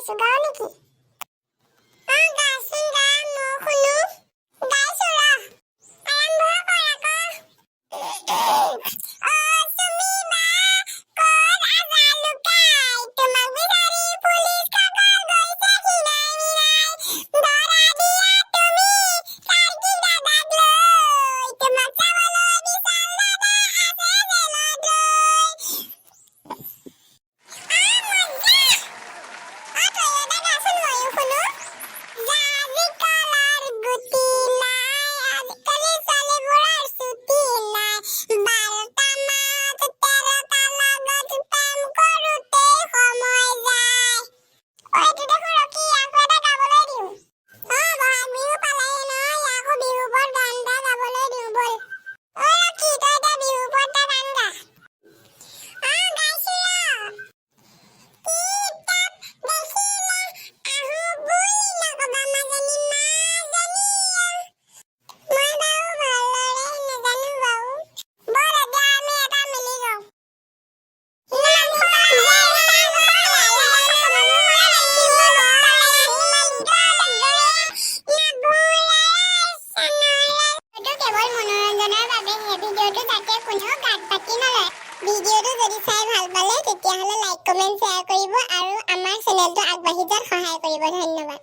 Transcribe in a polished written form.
আছো গাও নেকি গাচোন গা মই শুনো গাইছো ৰ আৰম্ভ কৰ আকৌ তুমি বা ক'ত আছা লুকাই তোমাক বিচাৰি পুলিচ কাকত গৈছে খিনাই মিলাই ধৰা দিয়া তুমি কাৰ্গি দাদাক লৈ তোমাক চাবলৈ বিশাল দাদা আছে জেলত ভিডিওটো যদি চাই ভাল পালে তেতিয়াহলে লাইক কমেন্ট শেয়ার কৰিব আৰু আমাৰ চেনেলটো আগবাঢ়ি যোৱাত সহায় কৰিব ধন্যবাদ